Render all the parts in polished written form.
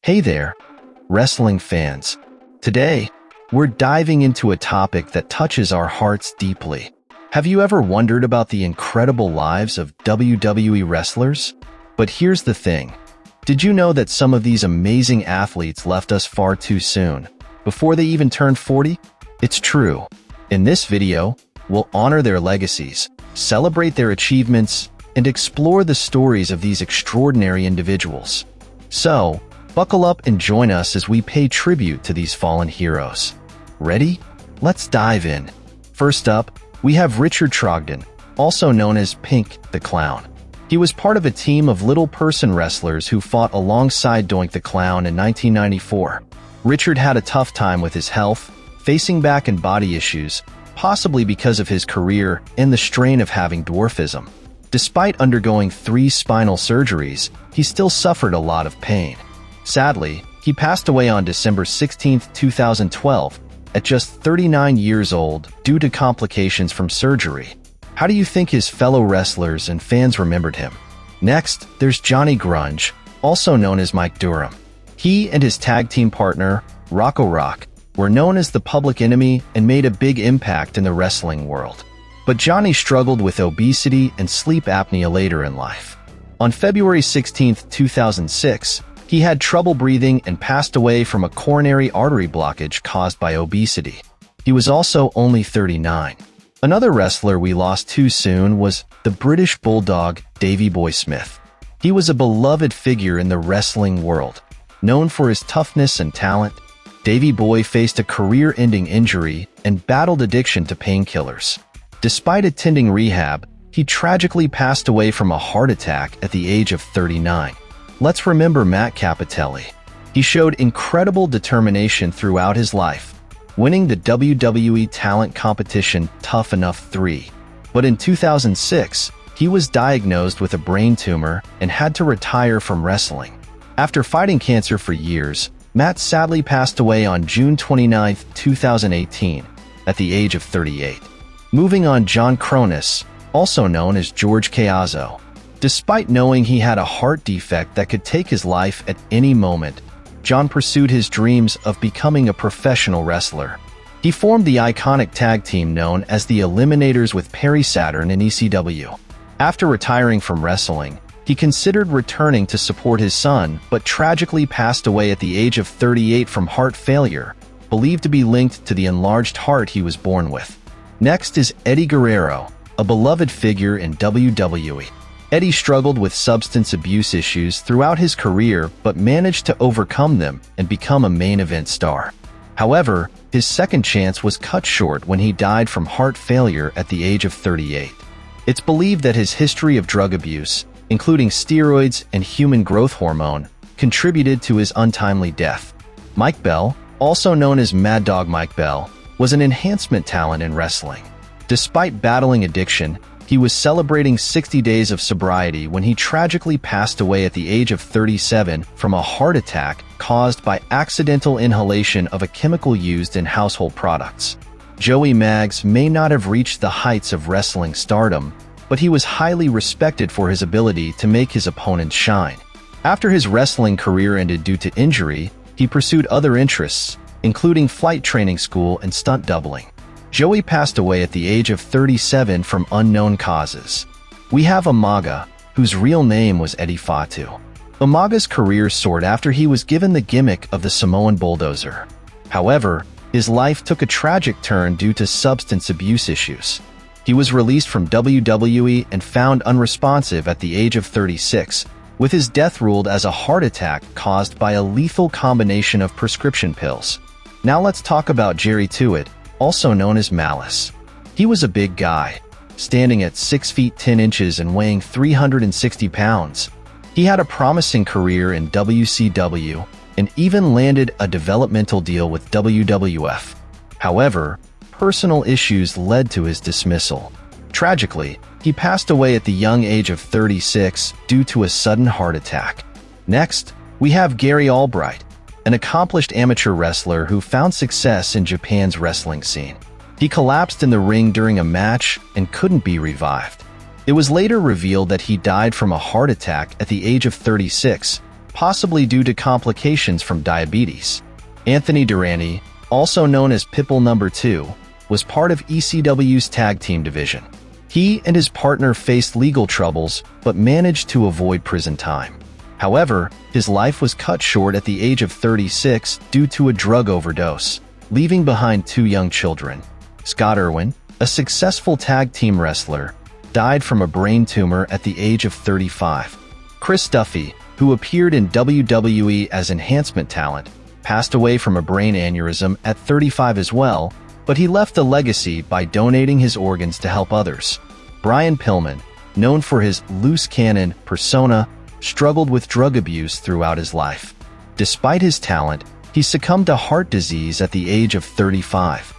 Hey there, wrestling fans. Today, we're diving into a topic that touches our hearts deeply. Have you ever wondered about the incredible lives of WWE wrestlers? But here's the thing. Did you know that some of these amazing athletes left us far too soon, before they even turned 40? It's true. In this video, we'll honor their legacies, celebrate their achievements, and explore the stories of these extraordinary individuals. So, buckle up and join us as we pay tribute to these fallen heroes. Ready? Let's dive in. First up, we have Richard Trogdon, also known as Pink the Clown. He was part of a team of little-person wrestlers who fought alongside Doink the Clown in 1994. Richard had a tough time with his health, facing back and body issues, possibly because of his career and the strain of having dwarfism. Despite undergoing 3 spinal surgeries, he still suffered a lot of pain. Sadly, he passed away on December 16, 2012, at just 39 years old due to complications from surgery. How do you think his fellow wrestlers and fans remembered him? Next, there's Johnny Grunge, also known as Mike Durham. He and his tag team partner, Rocco Rock, were known as the Public Enemy and made a big impact in the wrestling world. But Johnny struggled with obesity and sleep apnea later in life. On February 16, 2006, he had trouble breathing and passed away from a coronary artery blockage caused by obesity. He was also only 39. Another wrestler we lost too soon was the British Bulldog, Davey Boy Smith. He was a beloved figure in the wrestling world. Known for his toughness and talent, Davey Boy faced a career-ending injury and battled addiction to painkillers. Despite attending rehab, he tragically passed away from a heart attack at the age of 39. Let's remember Matt Cappotelli. He showed incredible determination throughout his life, winning the WWE talent competition Tough Enough 3. But in 2006, he was diagnosed with a brain tumor and had to retire from wrestling. After fighting cancer for years, Matt sadly passed away on June 29, 2018, at the age of 38. Moving on, John Kronus, also known as George Caiazzo. Despite knowing he had a heart defect that could take his life at any moment, John pursued his dreams of becoming a professional wrestler. He formed the iconic tag team known as the Eliminators with Perry Saturn and ECW. After retiring from wrestling, he considered returning to support his son, but tragically passed away at the age of 38 from heart failure, believed to be linked to the enlarged heart he was born with. Next is Eddie Guerrero, a beloved figure in WWE. Eddie struggled with substance abuse issues throughout his career but managed to overcome them and become a main event star. However, his second chance was cut short when he died from heart failure at the age of 38. It's believed that his history of drug abuse, including steroids and human growth hormone, contributed to his untimely death. Mike Bell, also known as Mad Dog Mike Bell, was an enhancement talent in wrestling. Despite battling addiction, he was celebrating 60 days of sobriety when he tragically passed away at the age of 37 from a heart attack caused by accidental inhalation of a chemical used in household products. Joey Maggs may not have reached the heights of wrestling stardom, but he was highly respected for his ability to make his opponents shine. After his wrestling career ended due to injury, he pursued other interests, including flight training school and stunt doubling. Joey passed away at the age of 37 from unknown causes. We have Umaga, whose real name was Eddie Fatu. Umaga's career soared after he was given the gimmick of the Samoan bulldozer. However, his life took a tragic turn due to substance abuse issues. He was released from WWE and found unresponsive at the age of 36, with his death ruled as a heart attack caused by a lethal combination of prescription pills. Now let's talk about Jerry Tuitt, also known as Malice. He was a big guy, standing at 6 feet 10 inches and weighing 360 pounds. He had a promising career in WCW and even landed a developmental deal with WWF. However, personal issues led to his dismissal. Tragically, he passed away at the young age of 36 due to a sudden heart attack. Next, we have Gary Albright, an accomplished amateur wrestler who found success in Japan's wrestling scene. He collapsed in the ring during a match and couldn't be revived. It was later revealed that he died from a heart attack at the age of 36, possibly due to complications from diabetes. Anthony Durante, also known as Pitbull No. 2, was part of ECW's tag team division. He and his partner faced legal troubles but managed to avoid prison time. However, his life was cut short at the age of 36 due to a drug overdose, leaving behind 2 young children. Scott Irwin, a successful tag team wrestler, died from a brain tumor at the age of 35. Chris Duffy, who appeared in WWE as enhancement talent, passed away from a brain aneurysm at 35 as well, but he left a legacy by donating his organs to help others. Brian Pillman, known for his loose cannon persona, struggled with drug abuse throughout his life. Despite his talent, he succumbed to heart disease at the age of 35.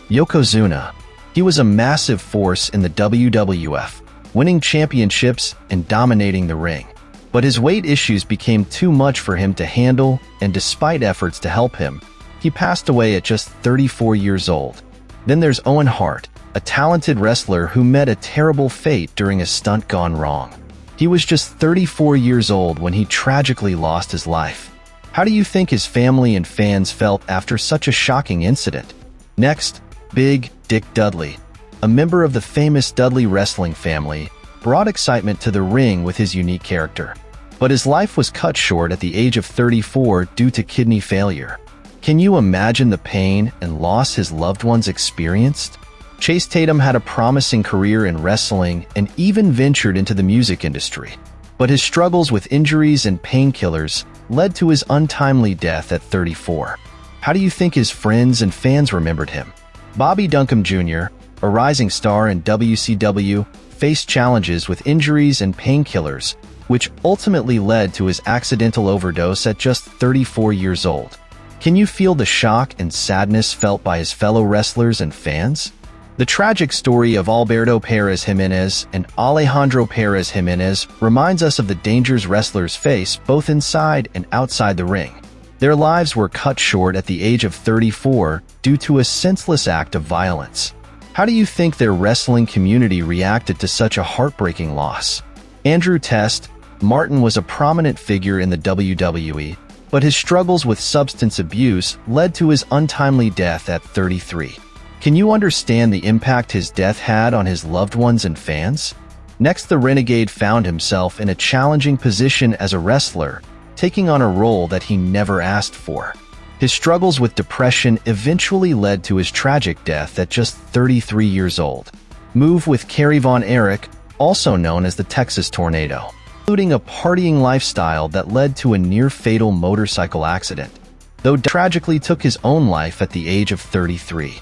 Yokozuna. He was a massive force in the WWF, winning championships and dominating the ring. But his weight issues became too much for him to handle, and despite efforts to help him, he passed away at just 34 years old. Then there's Owen Hart, a talented wrestler who met a terrible fate during a stunt gone wrong. He was just 34 years old when he tragically lost his life. How do you think his family and fans felt after such a shocking incident? Next, Big Dick Dudley, a member of the famous Dudley wrestling family, brought excitement to the ring with his unique character. But his life was cut short at the age of 34 due to kidney failure. Can you imagine the pain and loss his loved ones experienced? Chase Tatum had a promising career in wrestling and even ventured into the music industry. But his struggles with injuries and painkillers led to his untimely death at 34. How do you think his friends and fans remembered him? Bobby Duncombe Jr., a rising star in WCW, faced challenges with injuries and painkillers, which ultimately led to his accidental overdose at just 34 years old. Can you feel the shock and sadness felt by his fellow wrestlers and fans? The tragic story of Alberto Perez Jimenez and Alejandro Perez Jimenez reminds us of the dangers wrestlers face both inside and outside the ring. Their lives were cut short at the age of 34 due to a senseless act of violence. How do you think their wrestling community reacted to such a heartbreaking loss? Andrew Test Martin was a prominent figure in the WWE, but his struggles with substance abuse led to his untimely death at 33. Can you understand the impact his death had on his loved ones and fans? Next, the Renegade found himself in a challenging position as a wrestler, taking on a role that he never asked for. His struggles with depression eventually led to his tragic death at just 33 years old. Move with Kerry Von Erich, also known as the Texas Tornado, including a partying lifestyle that led to a near-fatal motorcycle accident, though tragically took his own life at the age of 33.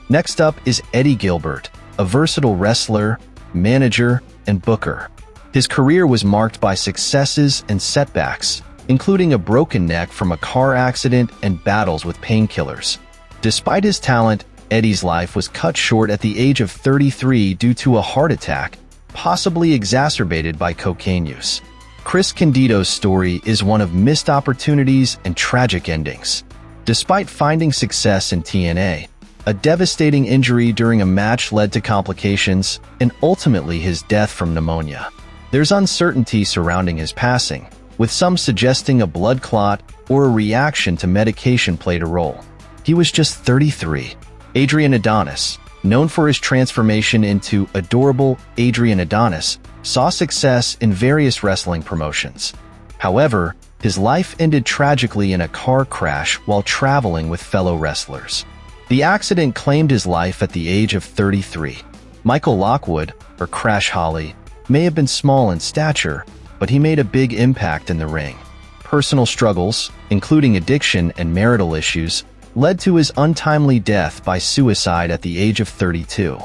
Next up is Eddie Gilbert, a versatile wrestler, manager, and booker. His career was marked by successes and setbacks, including a broken neck from a car accident and battles with painkillers. Despite his talent, Eddie's life was cut short at the age of 33 due to a heart attack, possibly exacerbated by cocaine use. Chris Candido's story is one of missed opportunities and tragic endings. Despite finding success in TNA, a devastating injury during a match led to complications and ultimately his death from pneumonia. There's uncertainty surrounding his passing, with some suggesting a blood clot or a reaction to medication played a role. He was just 33. Adrian Adonis, known for his transformation into adorable Adrian Adonis, saw success in various wrestling promotions. However, his life ended tragically in a car crash while traveling with fellow wrestlers. The accident claimed his life at the age of 33. Michael Lockwood, or Crash Holly, may have been small in stature, but he made a big impact in the ring. Personal struggles, including addiction and marital issues, led to his untimely death by suicide at the age of 32.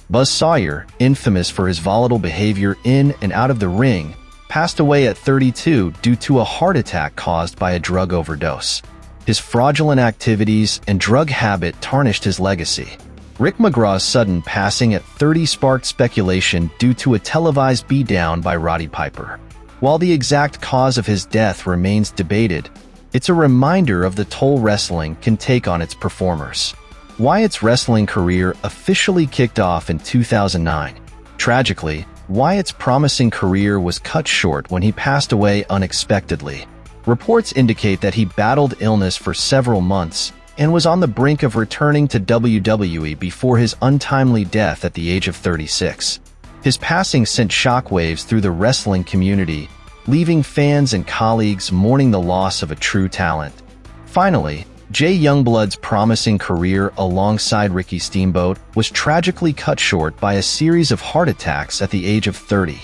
Buzz Sawyer, infamous for his volatile behavior in and out of the ring, passed away at 32 due to a heart attack caused by a drug overdose. His fraudulent activities and drug habit tarnished his legacy. Rick McGraw's sudden passing at 30 sparked speculation due to a televised beatdown by Roddy Piper. While the exact cause of his death remains debated, it's a reminder of the toll wrestling can take on its performers. Wyatt's wrestling career officially kicked off in 2009. Tragically, Wyatt's promising career was cut short when he passed away unexpectedly. Reports indicate that he battled illness for several months and was on the brink of returning to WWE before his untimely death at the age of 36. His passing sent shockwaves through the wrestling community, leaving fans and colleagues mourning the loss of a true talent. Finally, Jay Youngblood's promising career alongside Ricky Steamboat was tragically cut short by a series of heart attacks at the age of 30.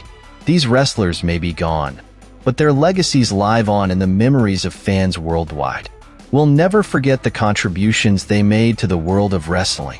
These wrestlers may be gone, but their legacies live on in the memories of fans worldwide. We'll never forget the contributions they made to the world of wrestling.